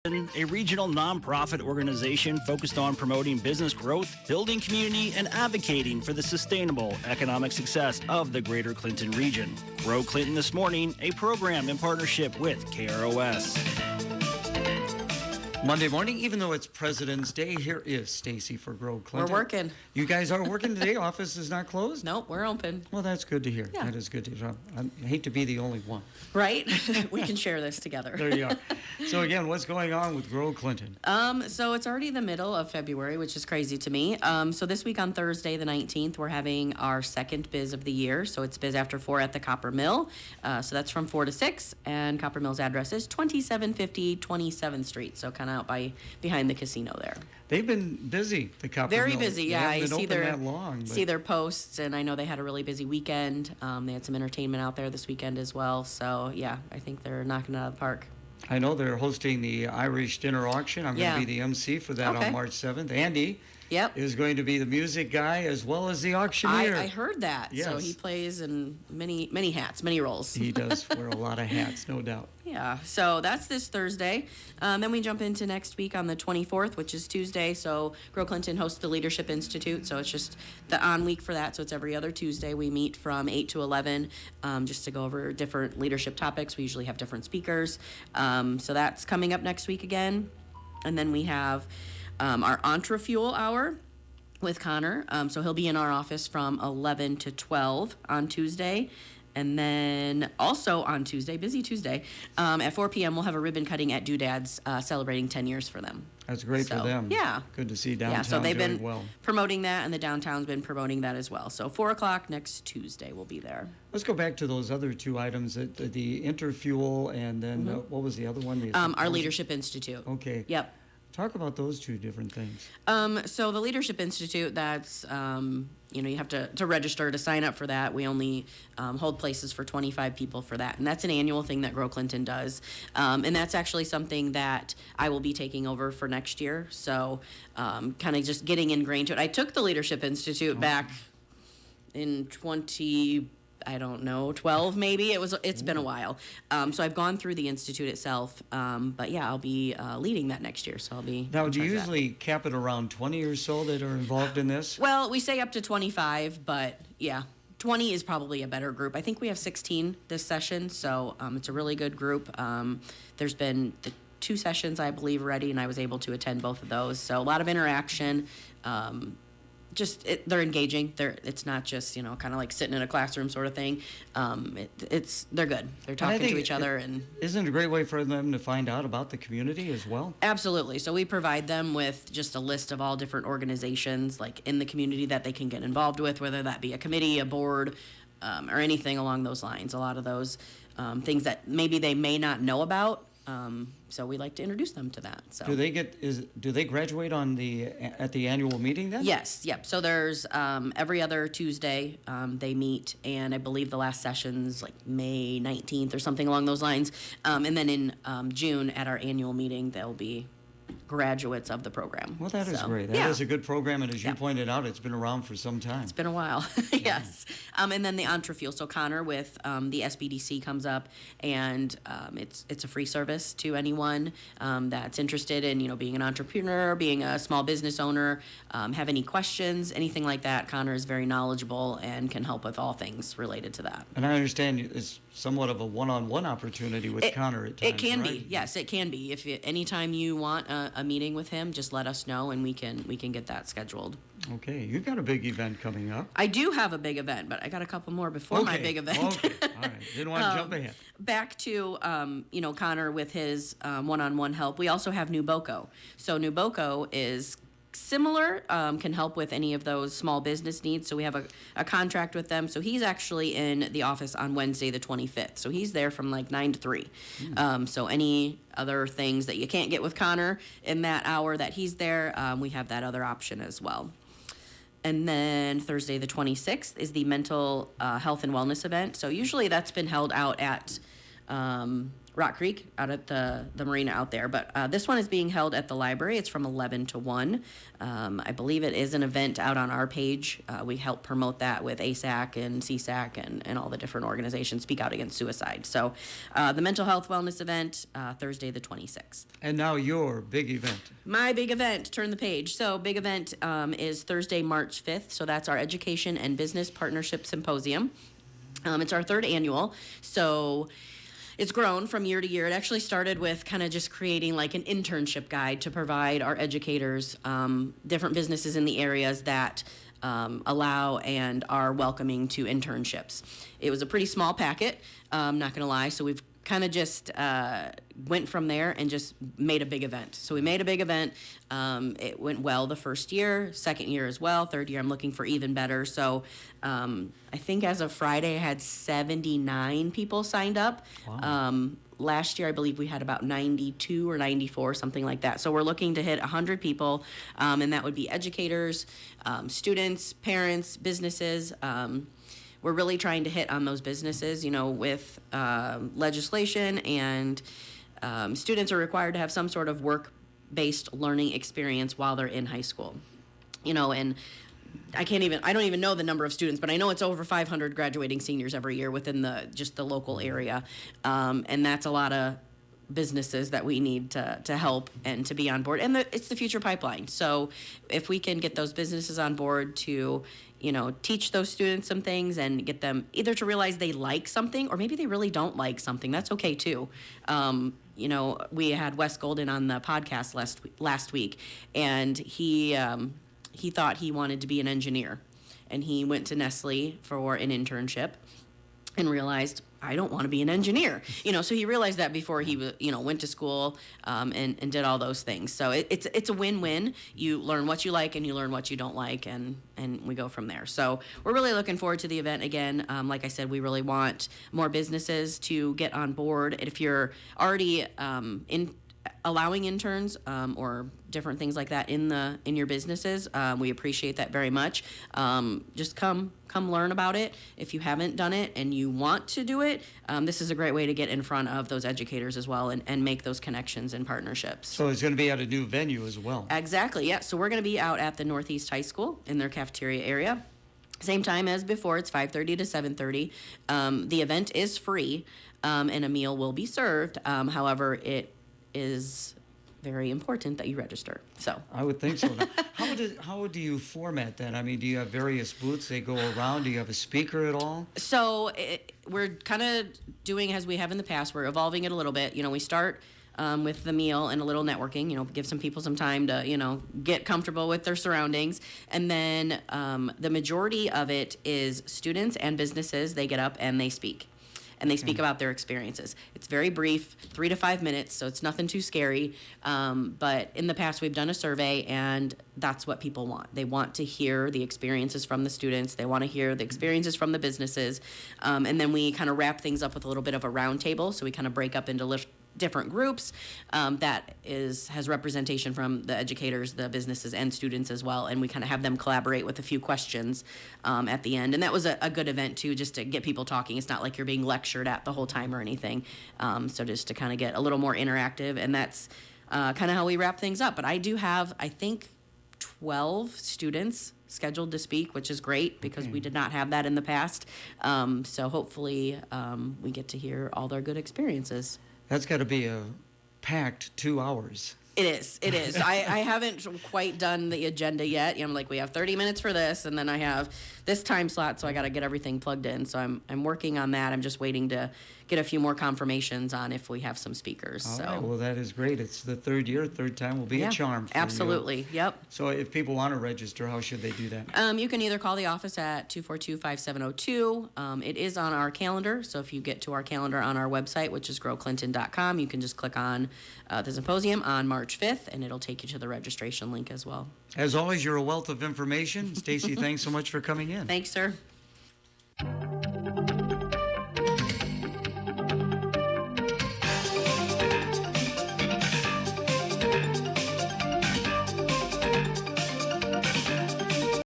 A regional nonprofit organization focused on promoting business growth, building community, and advocating for the sustainable economic success of the greater Clinton region. Grow Clinton This Morning, a program in partnership with KROS. Monday morning, even though it's President's Day, here is Stacy for Grow Clinton. We're working. You guys are working today? Office is not closed? Nope, we're open. Well, that's good to hear. Yeah. That is good to hear. I hate to be the only one. Right? We can share this together. There you are. So again, what's going on with Grow Clinton? So it's already the middle of February, which is crazy to me. So this week on Thursday, the 19th, we're having our second biz of the year. So it's biz after 4 at the Copper Mill. So that's from 4 to 6. And Copper Mill's address is 2750 27th Street. So kind of out behind the casino there. They've been busy, the Copper Mill. Very busy, yeah. They haven't been open that long, see their posts, and I know they had a really busy weekend. They had some entertainment out there this weekend as well. So, yeah, I think they're knocking it out of the park. I know they're hosting the Irish Dinner Auction. I'm going to be the MC for that on March 7th. Andy is going to be the music guy as well as the auctioneer. I heard that. Yes. So he plays in many hats, many roles. He does wear a lot of hats, no doubt. Yeah, so that's this Thursday. Then we jump into next week on the 24th, which is Tuesday. So Grow Clinton hosts the Leadership Institute. So it's just the on week for that. So it's every other Tuesday. We meet from 8 to 11 just to go over different leadership topics. We usually have different speakers. So that's coming up next week again. And then we have our Entrefuel Hour with Connor. So he'll be in our office from 11 to 12 on Tuesday. And then also on Tuesday, busy Tuesday, at 4 p.m. we'll have a ribbon cutting at Doodads celebrating 10 years for them. That's great for them. Yeah. Good to see downtown so they've doing been well. promoting that, and the downtown's been promoting that as well. So 4 o'clock next Tuesday we'll be there. Let's go back to those other two items, the Interfuel and then what was the other one? Our Leadership Institute. Okay. Yep. Talk about those two different things. So the Leadership Institute, that's, you have to register to sign up for that. We only hold places for 25 people for that. And that's an annual thing that Grow Clinton does. And that's actually something that I will be taking over for next year. So kind of just getting ingrained to it. I took the Leadership Institute back in 12 maybe. It's been a while. So I've gone through the Institute itself. But yeah, I'll be leading that next year. So I'll be. Now, do you usually cap it around 20 or so that are involved in this? Well, we say up to 25, but yeah. 20 is probably a better group. I think we have 16 this session, so it's a really good group. There's been 2 sessions, I believe, already, and I was able to attend both of those. So a lot of interaction. They're engaging. It's not just kind of like sitting in a classroom sort of thing. They're good. They're talking to each other, and isn't it a great way for them to find out about the community as well? Absolutely. So we provide them with just a list of all different organizations like in the community that they can get involved with, whether that be a committee, a board, or anything along those lines. A lot of those things that maybe they may not know about. So we like to introduce them to that. So do they graduate at the annual meeting then? Yes, yep. So there's every other Tuesday they meet, and I believe the last session's like May 19th or something along those lines. And then in June at our annual meeting they'll be graduates of the program. Well, that is great. That is a good program, and as you pointed out, it's been around for some time. It's been a while, yes. And then the Entrefuel. So Connor with the SBDC comes up, and it's a free service to anyone that's interested in being an entrepreneur, being a small business owner, have any questions, anything like that. Connor is very knowledgeable and can help with all things related to that. And I understand it's somewhat of a one-on-one opportunity with Connor at times. It can be, yes, it can be. Anytime you want a meeting with him, just let us know, and we can get that scheduled. Okay, you've got a big event coming up. I do have a big event, but I got a couple more before my big event. Okay, all right. Didn't want to jump ahead. Back to Connor with his one-on-one help. We also have Nuboco. So Nuboco is similar, can help with any of those small business needs. So we have a contract with them. So he's actually in the office on Wednesday the 25th. So he's there from like 9 to 3. So any other things that you can't get with Connor in that hour that he's there, we have that other option as well. And then Thursday the 26th is the mental health and wellness event. So usually that's been held out at Rock Creek out at the marina out there. But this one is being held at the library. It's from 11 to 1. I believe it is an event out on our page. We help promote that with ASAC and CSAC and all the different organizations Speak Out Against Suicide. So the mental health wellness event, Thursday the 26th. And now your big event. My big event, turn the page. So big event is Thursday, March 5th. So that's our Education and Business Partnership Symposium. It's our 3rd annual. So it's grown from year to year. It actually started with kind of just creating like an internship guide to provide our educators different businesses in the areas that allow and are welcoming to internships. It was a pretty small packet, not going to lie. So we've kind of just went from there and just made a big event. So we made a big event. It went well the first year, second year as well. Third year, I'm looking for even better. So I think as of Friday, I had 79 people signed up. Wow. Last year, I believe we had about 92 or 94, something like that. So we're looking to hit 100 people, and that would be educators, students, parents, businesses. We're really trying to hit on those businesses, with legislation, and students are required to have some sort of work-based learning experience while they're in high school. And I don't even know the number of students, but I know it's over 500 graduating seniors every year within just the local area. And that's a lot of businesses that we need to help and to be on board. And it's the future pipeline. So if we can get those businesses on board to, teach those students some things and get them either to realize they like something or maybe they really don't like something, that's okay too. We had Wes Golden on the podcast last week, and he thought he wanted to be an engineer, and he went to Nestle for an internship and realized, I don't want to be an engineer. So he realized that before he went to school and did all those things. So it's a win-win. You learn what you like and you learn what you don't like, and we go from there. So we're really looking forward to the event again. Like I said, we really want more businesses to get on board. And if you're already allowing interns or different things like that in your businesses, we appreciate that very much. Just come learn about it. If you haven't done it and you want to do it, this is a great way to get in front of those educators as well and make those connections and partnerships. So it's going to be at a new venue as well. Exactly, yeah. So we're going to be out at the Northeast High School in their cafeteria area. Same time as before, it's 5:30 to 7:30. The event is free, and a meal will be served. However, it is very important that you register. So I would think so. How do you format that? I mean, do you have various booths they go around? Do you have a speaker at all? So we're kind of doing as we have in the past. We're evolving it a little bit. We start with the meal and a little networking. Give some people some time to get comfortable with their surroundings, and then the majority of it is students and businesses. They get up and they speak. And they speak about their experiences. It's very brief, 3 to 5 minutes, so it's nothing too scary. But in the past, we've done a survey, and that's what people want. They want to hear the experiences from the students. They want to hear the experiences from the businesses. And then we kind of wrap things up with a little bit of a round table. So we kind of break up into different groups that has representation from the educators, the businesses, and students as well. And we kind of have them collaborate with a few questions at the end. And that was a good event, too, just to get people talking. It's not like you're being lectured at the whole time or anything. So just to kind of get a little more interactive. And that's kind of how we wrap things up. But I do have, I think, 12 students scheduled to speak, which is great because we did not have that in the past. So hopefully we get to hear all their good experiences. That's got to be a packed 2 hours. It is. I haven't quite done the agenda yet. I'm like, we have 30 minutes for this, and then I have this time slot, so I got to get everything plugged in. So I'm working on that. I'm just waiting to get a few more confirmations on if we have some speakers. All right. Well, that is great. It's the third year. Third time will be a charm for absolutely. you. Yep. So if people want to register, how should they do that? You can either call the office at 242-5702. It is on our calendar, so if you get to our calendar on our website, which is growclinton.com, you can just click on the symposium on March 5th, and it'll take you to the registration link as well. As always, you're a wealth of information. Stacy, thanks so much for coming in. Thanks, sir.